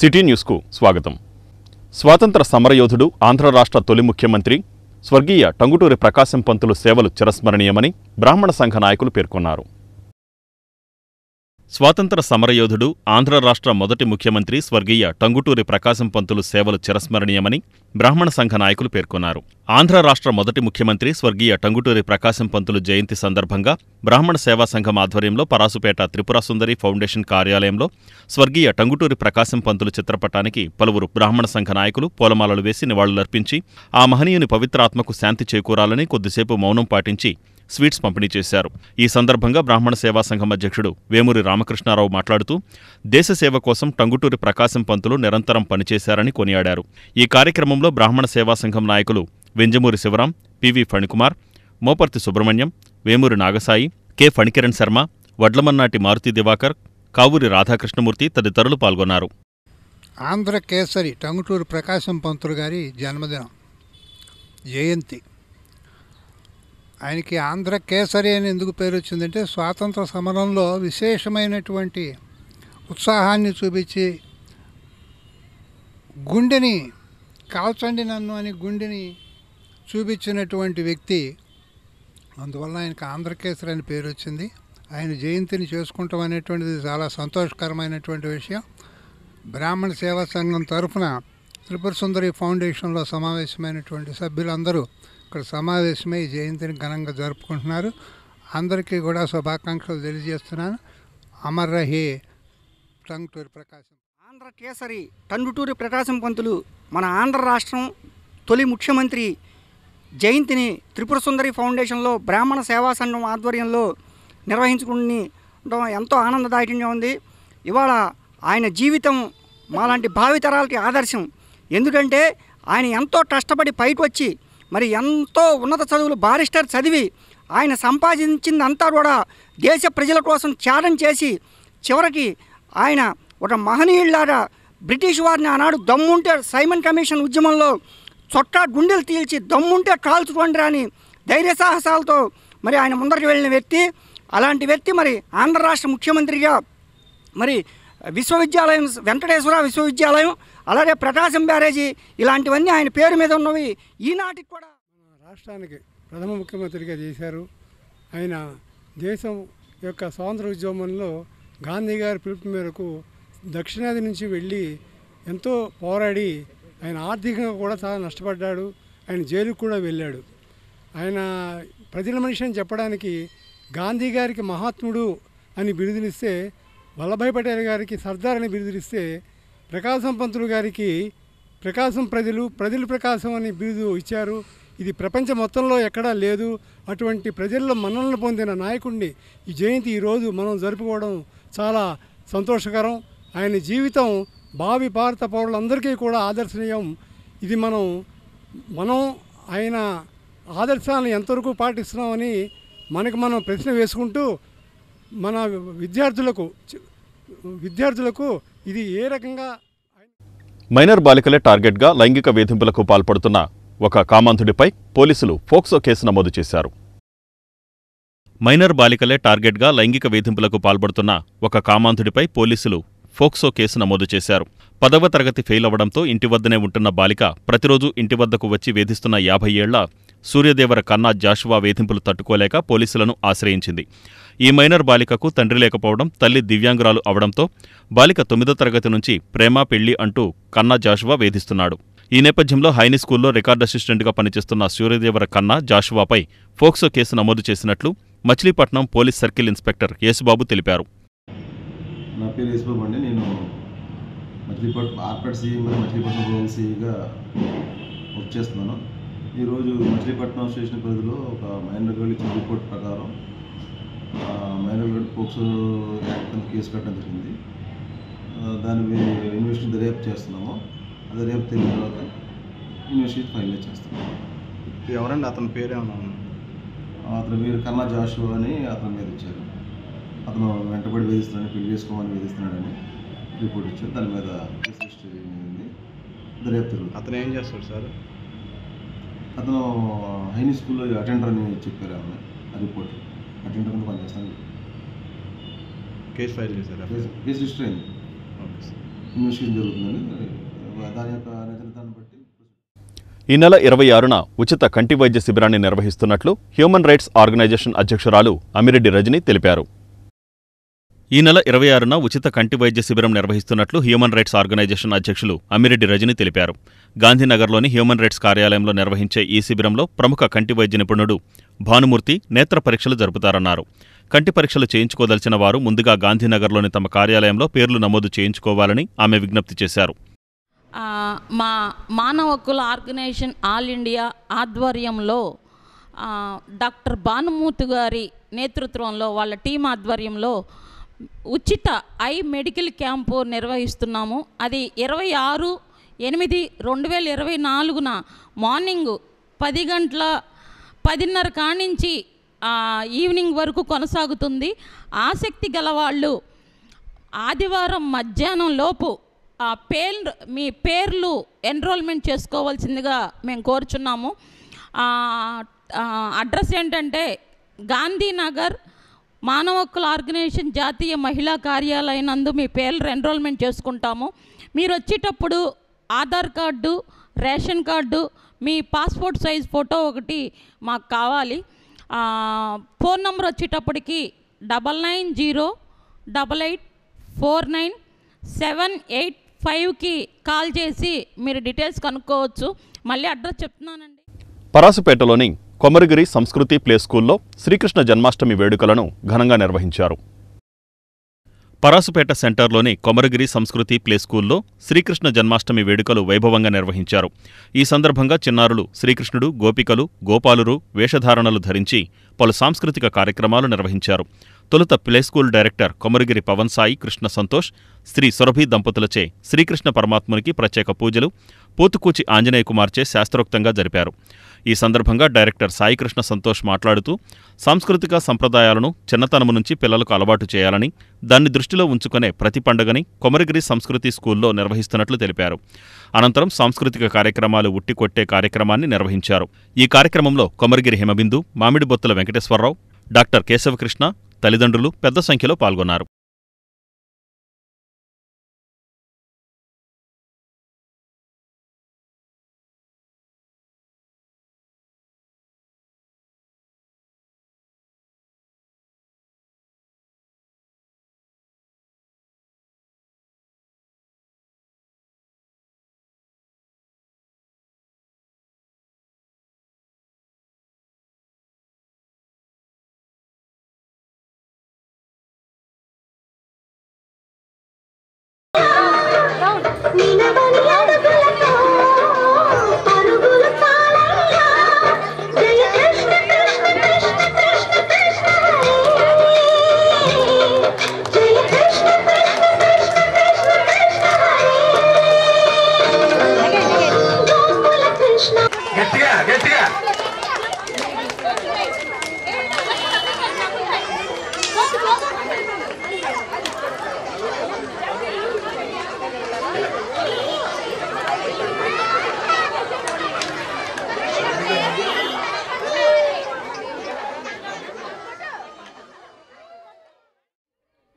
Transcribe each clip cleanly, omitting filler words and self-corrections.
City న్యూస్కు స్వాగతం. స్వాతంత్ర సమరయోధుడు, ఆంధ్ర రాష్ట్ర తొలి ముఖ్యమంత్రి స్వర్గీయ టంగుటూరి ప్రకాశం పంతులు సేవలు చిరస్మరణీయమని బ్రాహ్మణ సంఘ నాయకులు పేర్కొన్నారు. స్వాతంత్ర సమరయోధుడు, ఆంధ్ర రాష్ట్ర మొదటి ముఖ్యమంత్రి స్వర్గీయ టంగుటూరి ప్రకాశం పంతులు సేవలు చిరస్మరణీయమని బ్రాహ్మణ సంఘ నాయకులు పేర్కొన్నారు. ఆంధ్ర రాష్ట్ర మొదటి ముఖ్యమంత్రి స్వర్గీయ టంగుటూరి ప్రకాశం పంతులు జయంతి సందర్భంగా బ్రాహ్మణ సేవా సంఘం ఆధ్వర్యంలో పరాసుపేట త్రిపుర సుందరి ఫౌండేషన్ కార్యాలయంలో స్వర్గీయ టంగుటూరి ప్రకాశం పంతులు చిత్రపటానికి పలువురు బ్రాహ్మణ సంఘ నాయకులు పూలమాలలు వేసి నివాళులర్పించి ఆ మహనీయుని పవిత్రాత్మకు శాంతి చేకూరాలని కొద్దిసేపు మౌనం పాటించి స్వీట్స్ పంపిణీ చేశారు. ఈ సందర్భంగా బ్రాహ్మణ సేవా సంఘం అధ్యక్షుడు వేమూరి రామకృష్ణారావు మాట్లాడుతూ దేశ సేవ కోసం టంగుటూరి ప్రకాశం పంతులు నిరంతరం పనిచేశారని కొనియాడారు. ఈ కార్యక్రమంలో బ్రాహ్మణ సేవా సంఘం నాయకులు వెంజమూరి శివరాం, పివి ఫణికుమార్, మోపర్తి సుబ్రహ్మణ్యం, వేమూరి నాగసాయి, కె ఫణికిరణ్ శర్మ, వడ్లమన్నాటి మారుతి దివాకర్, కావూరి రాధాకృష్ణమూర్తి తదితరులు పాల్గొన్నారు. ఆంధ్ర కేసరి టంగుటూరి ప్రకాశం పంతులు గారి జన్మదినం జయంతి. ఆయనకి ఆంధ్ర కేసరి అని ఎందుకు పేరు వచ్చిందంటే స్వాతంత్ర సమరంలో విశేషమైనటువంటి ఉత్సాహాన్ని చూపించి గుండెని కాల్చండి నన్ను అని గుండెని చూపించినటువంటి వ్యక్తి. అందువల్ల ఆయనకు ఆంధ్ర కేసరి అని పేరు వచ్చింది. ఆయన జయంతిని చేసుకుంటాం అనేటువంటిది చాలా సంతోషకరమైనటువంటి విషయం. బ్రాహ్మణ సేవా సంఘం తరఫున త్రిపుర సుందరి ఫౌండేషన్లో సమావేశమైనటువంటి సభ్యులందరూ ఇక్కడ సమావేశమై జయంతిని ఘనంగా జరుపుకుంటున్నారు. అందరికీ కూడా శుభాకాంక్షలు తెలియజేస్తున్నాను. అమర్ రహే టంగుటూరి ప్రకాశం. ఆంధ్ర కేసరి టంగుటూరి ప్రకాశం పంతులు మన ఆంధ్ర రాష్ట్రం తొలి ముఖ్యమంత్రి జయంతిని త్రిపుర సుందరి ఫౌండేషన్లో బ్రాహ్మణ సేవా సంఘం ఆధ్వర్యంలో నిర్వహించుకుంటూ ఎంతో ఆనందదాయకంగా ఉంది. ఇవాళ ఆయన జీవితం మాలాంటి భావితరాలకి ఆదర్శం. ఎందుకంటే ఆయన ఎంతో కష్టపడి పైకి వచ్చి మరి ఎంతో ఉన్నత చదువులు బారిస్టర్ చదివి ఆయన సంపాదించిందంతా కూడా దేశ ప్రజల కోసం త్యాగం చేసి చివరికి ఆయన ఒక మహనీయుడిలాగా బ్రిటిష్ వారిని ఆనాడు దమ్ముంటే సైమన్ కమిషన్ ఉద్యమంలో చొక్కా గుండెలు తీల్చి దమ్ముంటే కాల్చుకోండి రాని ధైర్య సాహసాలతో మరి ఆయన ముందరికి వెళ్ళిన వ్యక్తి. అలాంటి వ్యక్తి మరి ఆంధ్ర రాష్ట్ర ముఖ్యమంత్రిగా మరి విశ్వవిద్యాలయం, వెంకటేశ్వర విశ్వవిద్యాలయం, అలాగే ప్రకాశం బ్యారేజీ ఇలాంటివన్నీ ఆయన పేరు మీద ఉన్నవి. ఈనాటికి కూడా రాష్ట్రానికి ప్రథమ ముఖ్యమంత్రిగా చేశారు. ఆయన దేశం యొక్క స్వాతంత్ర ఉద్యమంలో గాంధీ గారి పిలుపు మేరకు దక్షిణాది నుంచి వెళ్ళి ఎంతో పోరాడి ఆయన ఆర్థికంగా కూడా చాలా నష్టపడ్డాడు. ఆయన జైలుకు కూడా వెళ్ళాడు. ఆయన ప్రజల మనిషి అని చెప్పడానికి గాంధీ గారికి మహాత్ముడు అని బిరుదునిస్తే, వల్లభాయ్ పటేల్ గారికి సర్దార్ అని బిరుదునిస్తే, ప్రకాశం పంతులు గారికి ప్రకాశం ప్రజలు ప్రకాశం అని బిరుదు ఇచ్చారు. ఇది ప్రపంచం మొత్తంలో ఎక్కడా లేదు. అటువంటి ప్రజల్లో మన్ననలు పొందిన నాయకుడిని ఈ జయంతి ఈరోజు మనం జరుపుకోవడం చాలా సంతోషకరం. ఆయన జీవితం భావి భారత పౌరులందరికీ కూడా ఆదర్శనీయం. ఇది మనం ఆయన ఆదర్శాలను ఎంతవరకు పాటిస్తున్నామని మనం ప్రశ్న వేసుకుంటూ మన విద్యార్థులకు ఇది ఏ రకంగా. మైనర్ బాలికలే టార్గెట్గా లైంగిక వేధింపులకు పాల్పడుతున్న ఒక కామాంధుడిపై పోలీసులు ఫోక్సో కేసు నమోదు చేశారు. మైనర్ బాలికలే టార్గెట్గా లైంగిక వేధింపులకు పాల్పడుతున్న ఒక కామాంధుడిపై పోలీసులు ఫోక్సో కేసు నమోదు చేశారు. 10వ తరగతి ఫెయిల్ అవ్వడంతో ఇంటి వద్దనే ఉంటున్న బాలిక ప్రతిరోజు ఇంటి వద్దకు వచ్చి వేధిస్తున్న 50 ఏళ్ల సూర్యదేవర కన్నా జాషువా వేధింపులు తట్టుకోలేక పోలీసులను ఆశ్రయించింది. ఈ మైనర్ బాలికకు తండ్రి లేకపోవడం, తల్లి దివ్యాంగురాలు అవడంతో బాలిక 9వ తరగతి నుంచి ప్రేమ పెళ్లి అంటూ కన్నా జాషువా వేధిస్తున్నాడు. ఈ నేపథ్యంలో హైనీ స్కూల్లో రికార్డ్ అసిస్టెంట్గా పనిచేస్తున్న సూర్యదేవర కన్నా జాషువాపై ఫోక్సో కేసు నమోదు చేసినట్లు Machilipatnam police circle inspector Yesubabu తెలిపారు. నా పేరు యేసుబాబు అండి. నేను ఆర్పేట్ సిఈ మరియు మచిలీపట్నం రూరల్ సిఈగా వర్క్ చేస్తున్నాను. ఈరోజు మచిలీపట్నం స్టేషన్ పరిధిలో ఒక మైనర్ గర్ల్ ఇచ్చిన రిపోర్ట్ ప్రకారం మైనర్ గర్ల్ పోక్సో యాక్ట్ కింద కేసు కట్టడం జరిగింది. దాని ఇన్వెస్టిగేషన్ దర్యాప్తు చేస్తున్నాము. అది దర్యాప్తు తెలిసిన తర్వాత ఇన్వెస్టిగేషన్ ఫైనలైజ్ చేస్తాము. ఎవరండి అతని పేరేమన్నా? అతని పేరు కన్నా జాషువా అని అతని మీద ఇచ్చారు. అతను వెంటబడి వేధిస్తున్నాడని, పెళ్లి చేసుకోమని వేధిస్తున్నాడని రిపోర్ట్ ఇచ్చారు. దాని మీద కేసు రిజిస్టర్ అయింది. దర్యాప్తు. అతను ఏం చేస్తాడు సార్? అతను హైనీ స్కూల్లో అటెండర్ అని చెప్పారు. ఆమె ఆ రిపోర్ట్ అటెండర్ కింద పనిచేస్తాను. కేసు ఫైల్ చేశారు. కేసు రిజిస్టర్ అయింది. Okay sir. ఇన్వెస్టిగేషన్ జరుగుతుందని దాని యొక్క నిజాన్ని బట్టి ఈ నెల 26న ఉచిత కంటి వైద్య శిబిరాన్ని నిర్వహిస్తున్నట్లు హ్యూమన్ రైట్స్ ఆర్గనైజేషన్ అధ్యక్షురాలు అమిరెడ్డి రజని తెలిపారు. ఈ నెల 26న ఉచిత కంటి వైద్య శిబిరం నిర్వహిస్తున్నట్లు హ్యూమన్ రైట్స్ ఆర్గనైజేషన్ అధ్యక్షులు అమిరెడ్డి రజని తెలిపారు. గాంధీనగర్లోని హ్యూమన్ రైట్స్ కార్యాలయంలో నిర్వహించే ఈ శిబిరంలో ప్రముఖ కంటి వైద్య నిపుణుడు భానుమూర్తి నేత్ర పరీక్షలు జరుపుతారన్నారు. కంటి పరీక్షలు చేయించుకోదలిచిన వారు ముందుగా గాంధీనగర్లోని తమ కార్యాలయంలో పేర్లు నమోదు చేయించుకోవాలని ఆమె విజ్ఞప్తి చేశారు. మా మానవ హక్కుల ఆర్గనైజేషన్ ఆల్ ఇండియా ఆధ్వర్యంలో డాక్టర్ భానుమూర్తి గారి నేతృత్వంలో వాళ్ళ టీం ఆధ్వర్యంలో ఉచిత ఐ మెడికల్ క్యాంపు నిర్వహిస్తున్నాము. అది 26/8/2024న మార్నింగ్ 10 గంటల 10:30 కానించి ఈవినింగ్ వరకు కొనసాగుతుంది. ఆసక్తి గల వాళ్ళు ఆదివారం మధ్యాహ్నం లోపు మీ పేర్లు ఎన్రోల్మెంట్ చేసుకోవాల్సిందిగా మేము కోరుచున్నాము. అడ్రస్ ఏంటంటే గాంధీనగర్ మానవ హక్కుల ఆర్గనైజేషన్ జాతీయ మహిళా కార్యాలయం నందు మీ పేర్లు ఎన్రోల్మెంట్ చేసుకుంటాము. మీరు వచ్చేటప్పుడు ఆధార్ కార్డు, రేషన్ కార్డు, మీ పాస్పోర్ట్ సైజ్ ఫోటో ఒకటి మాకు కావాలి. ఫోన్ నెంబర్ వచ్చేటప్పటికి 9908849785కి కాల్ చేసి మీరు డీటెయిల్స్ కనుక్కోవచ్చు. మళ్ళీ అడ్రస్ చెప్తున్నానండి. పరాసుపేటలోని కొమరగిరి సంస్కృతి ప్లే స్కూల్లో శ్రీకృష్ణ జన్మాష్టమి వేడుకలను ఘనంగా నిర్వహించారు. పరాసుపేట సెంటర్లోని కొమరగిరి సంస్కృతి ప్లే స్కూల్లో శ్రీకృష్ణ జన్మాష్టమి వేడుకలు వైభవంగా నిర్వహించారు. ఈ సందర్భంగా చిన్నారులు శ్రీకృష్ణుడు, గోపికలు, గోపాలురు వేషధారణలు ధరించి పలు సాంస్కృతిక కార్యక్రమాలు నిర్వహించారు. తొలుత play school director Komaragiri Pavan Sai Krishna Santosh, Sri Surabhi దంపతులచే శ్రీకృష్ణ పరమాత్మునికి ప్రత్యేక పూజలు, పోతుకూచి ఆంజనేయ కుమార్చే శాస్త్రోక్తంగా జరిపారు. ఈ సందర్భంగా డైరెక్టర్ సాయికృష్ణ సంతోష్ మాట్లాడుతూ సాంస్కృతిక సంప్రదాయాలను చిన్నతనము నుంచి పిల్లలకు అలవాటు చేయాలని, దాన్ని దృష్టిలో ఉంచుకునే ప్రతి పండుగని కొమరగిరి సంస్కృతి స్కూల్లో నిర్వహిస్తున్నట్లు తెలిపారు. అనంతరం సాంస్కృతిక కార్యక్రమాలు ఉట్టికొట్టే కార్యక్రమాన్ని నిర్వహించారు. ఈ కార్యక్రమంలో కొమరగిరి హిమబిందు, మామిడిబొత్తుల వెంకటేశ్వరరావు, డాక్టర్ కేశవకృష్ణ తల్లిదండ్రులు పెద్ద సంఖ్యలో పాల్గొన్నారు.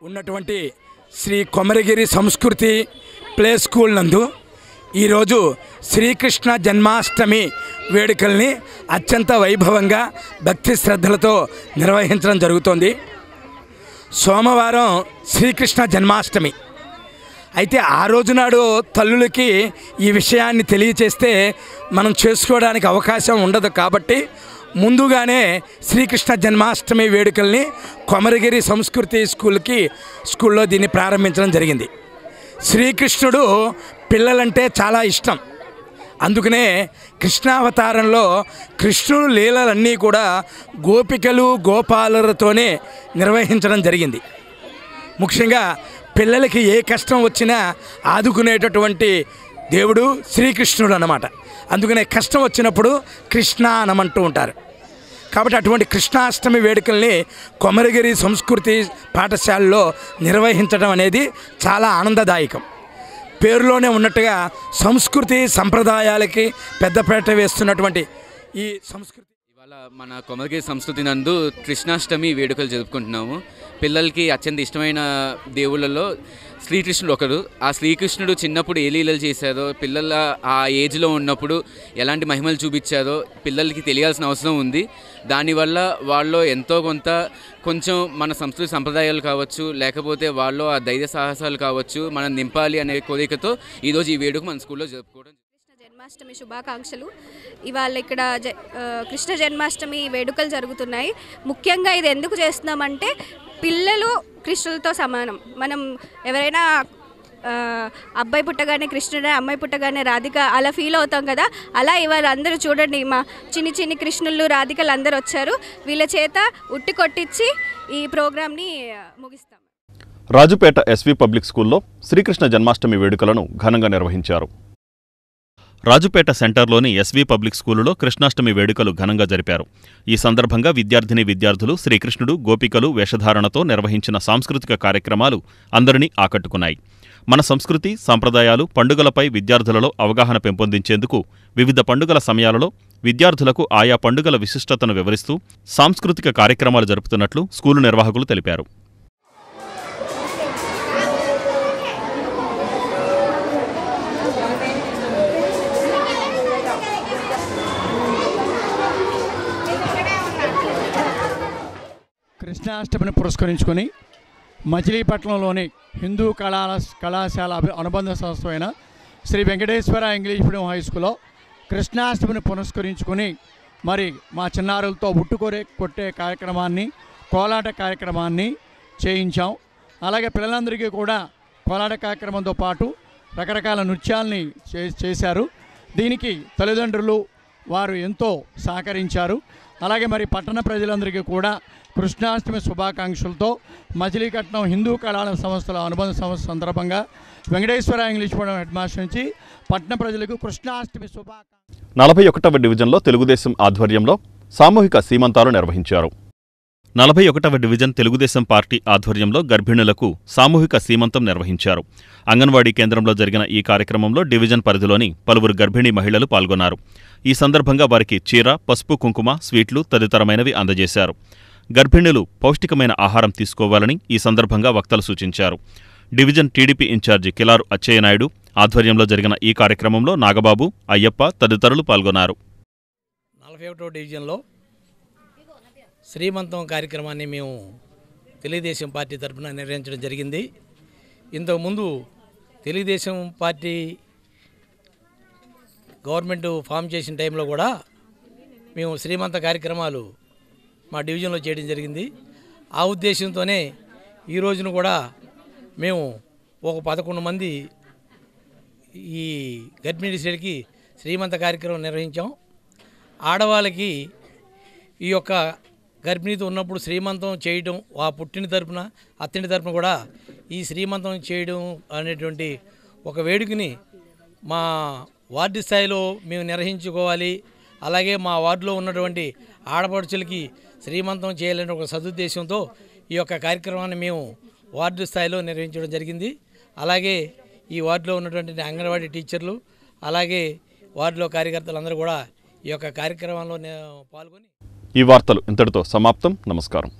ఉన్నటువంటి శ్రీ కొమరగిరి సంస్కృతి ప్లే స్కూల్ నందు ఈరోజు శ్రీకృష్ణ జన్మాష్టమి వేడుకల్ని అత్యంత వైభవంగా భక్తి శ్రద్ధలతో నిర్వహించడం జరుగుతోంది. సోమవారం శ్రీకృష్ణ జన్మాష్టమి అయితే ఆ రోజునాడు తల్లులకి ఈ విషయాన్ని తెలియచేస్తే మనం చేసుకోవడానికి అవకాశం ఉండదు. కాబట్టి ముందుగానే శ్రీకృష్ణ జన్మాష్టమి వేడుకల్ని కొమరగిరి సంస్కృతి స్కూల్లో దీన్ని ప్రారంభించడం జరిగింది. శ్రీకృష్ణుడు పిల్లలంటే చాలా ఇష్టం. అందుకనే కృష్ణావతారంలో కృష్ణుడు లీలలన్నీ కూడా గోపికలు గోపాలులతోనే నిర్వహించడం జరిగింది. ముఖ్యంగా పిల్లలకి ఏ కష్టం వచ్చినా ఆదుకునేటటువంటి దేవుడు శ్రీకృష్ణుడు అన్నమాట. అందుకనే కష్టం వచ్చినప్పుడు కృష్ణ అనమంటూ ఉంటారు. కాబట్టి అటువంటి కృష్ణాష్టమి వేడుకల్ని కొమరగిరి సంస్కృతి పాఠశాలలో నిర్వహించడం అనేది చాలా ఆనందదాయకం. పేరులోనే ఉన్నట్టుగా సంస్కృతి సంప్రదాయాలకి పెద్దపీట వేస్తున్నటువంటి ఈ సంస్కృతి ఇవాళ మన కొమరగిరి సంస్కృతి నందు కృష్ణాష్టమి వేడుకలు జరుపుకుంటున్నాము. పిల్లలకి అత్యంత ఇష్టమైన దేవుళ్ళలో శ్రీకృష్ణుడు ఒకరు. ఆ శ్రీకృష్ణుడు చిన్నప్పుడు ఏ లీలలు చేశారో, పిల్లల ఆ ఏజ్లో ఉన్నప్పుడు ఎలాంటి మహిమలు చూపించారో పిల్లలకి తెలియాల్సిన అవసరం ఉంది. దానివల్ల వాళ్ళలో ఎంతో కొంచెం మన సంస్కృతి సంప్రదాయాలు కావచ్చు, లేకపోతే వాళ్ళలో ఆ ధైర్య సాహసాలు కావచ్చు మనం నింపాలి అనే కోరికతో ఈరోజు ఈ వేడుక మన స్కూల్లో జరుపుకోవడం. జన్మాష్టమి శుభాకాంక్షలు. ఇవాళ ఇక్కడ కృష్ణ జన్మాష్టమి వేడుకలు జరుగుతున్నాయి. ముఖ్యంగా ఇది ఎందుకు చేస్తున్నామంటే పిల్లలు కృష్ణులతో సమానం. మనం ఎవరైనా అబ్బాయి పుట్టగానే కృష్ణుడే, అమ్మాయి పుట్టగానే రాధిక అలా ఫీల్ అవుతాం కదా. అలా ఇవాళ అందరూ చూడండి, మా చిన్ని కృష్ణులు రాధికలు అందరూ వచ్చారు. వీళ్ళ చేత ఉట్టి కొట్టించి ఈ ప్రోగ్రామ్ని ముగిస్తాం. రాజుపేట ఎస్వి పబ్లిక్ స్కూల్లో శ్రీకృష్ణ జన్మాష్టమి వేడుకలను ఘనంగా నిర్వహించారు. రాజుపేట సెంటర్లోని ఎస్వి పబ్లిక్ స్కూలులో కృష్ణాష్టమి వేడుకలు ఘనంగా జరిపారు. ఈ సందర్భంగా విద్యార్థులు శ్రీకృష్ణుడు, గోపికలు వేషధారణతో నిర్వహించిన సాంస్కృతిక కార్యక్రమాలు అందరినీ ఆకట్టుకున్నాయి. మన సంస్కృతి, సంప్రదాయాలు, పండుగలపై విద్యార్థులలో అవగాహన పెంపొందించేందుకు వివిధ పండుగల సమయాలలో విద్యార్థులకు ఆయా పండుగల విశిష్టతను వివరిస్తూ సాంస్కృతిక కార్యక్రమాలు జరుపుతున్నట్లు స్కూలు నిర్వాహకులు తెలిపారు. కృష్ణాష్టమిని పురస్కరించుకొని మచిలీపట్నంలోని హిందూ కళాశాల అనుబంధ సంస్థ అయిన Sri Venkateswara English medium high స్కూల్లో కృష్ణాష్టమిని పురస్కరించుకొని మరి మా చిన్నారులతో కొట్టే కార్యక్రమాన్ని, కోలాట కార్యక్రమాన్ని చేయించాం. అలాగే పిల్లలందరికీ కూడా కోలాట కార్యక్రమంతో పాటు రకరకాల నృత్యాల్ని చేశారు. దీనికి తల్లిదండ్రులు వారు ఎంతో సహకరించారు. అలాగే మరి పట్టణ ప్రజలందరికీ కూడా కృష్ణాష్టమి శుభాకాంక్షలతో మచిలీపట్నం హిందూ కళాశాల సంస్థల అనుబంధ సంస్థ సందర్భంగా Venkateswara English medium head master నుంచి పట్టణ ప్రజలకు కృష్ణాష్టమి శుభాకాంక్షలు. 41వ డివిజన్లో తెలుగుదేశం ఆధ్వర్యంలో సామూహిక సీమంతాలు నిర్వహించారు. 41వ డివిజన్ తెలుగుదేశం పార్టీ ఆధ్వర్యంలో గర్భిణులకు సామూహిక సీమంతం నిర్వహించారు. అంగన్వాడీ కేంద్రంలో జరిగిన ఈ కార్యక్రమంలో డివిజన్ పరిధిలోని పలువురు గర్భిణీ మహిళలు పాల్గొన్నారు. ఈ సందర్భంగా వారికి చీర, పసుపు, కుంకుమ, స్వీట్లు తదితరమైనవి అందజేశారు. గర్భిణులు పౌష్టికమైన ఆహారం తీసుకోవాలని ఈ సందర్భంగా వక్తలు సూచించారు. డివిజన్ టీడీపీ ఇన్ఛార్జి కిలారు అచ్చయ్యనాయుడు ఆధ్వర్యంలో జరిగిన ఈ కార్యక్రమంలో నాగబాబు, అయ్యప్ప తదితరులు పాల్గొన్నారు. 41వ డివిజన్లో శ్రీమంతం కార్యక్రమాన్ని మేము తెలుగుదేశం పార్టీ తరఫున నిర్వహించడం జరిగింది. ఇంతకుముందు తెలుగుదేశం పార్టీ గవర్నమెంట్ ఫామ్ చేసిన టైంలో కూడా మేము శ్రీమంత కార్యక్రమాలు మా డివిజన్లో చేయడం జరిగింది. ఆ ఉద్దేశంతోనే ఈ రోజున కూడా మేము ఒక 11 మంది ఈ గర్భిణీ స్త్రీలకి శ్రీమంత కార్యక్రమం నిర్వహించాం. ఆడవాళ్ళకి ఈ యొక్క గర్భిణీతో ఉన్నప్పుడు శ్రీమంతం చేయడం, ఆ పుట్టిన తరపున అత్తింటి తరపున కూడా ఈ శ్రీమంతం చేయడం అనేటువంటి ఒక వేడుకని మా వార్డు స్థాయిలో మేము నిర్వహించుకోవాలి. అలాగే మా వార్డులో ఉన్నటువంటి ఆడపడుచులకి శ్రీమంతం చేయాలనే ఒక సదుద్దేశంతో ఈ యొక్క కార్యక్రమాన్ని మేము వార్డు స్థాయిలో నిర్వహించడం జరిగింది. అలాగే ఈ వార్డులో ఉన్నటువంటి అంగన్వాడీ టీచర్లు, అలాగే వార్డులో కార్యకర్తలందరూ కూడా ఈ యొక్క కార్యక్రమంలో పాల్గొని ఈ వార్తలు ఇంతటితో సమాప్తం. నమస్కారం.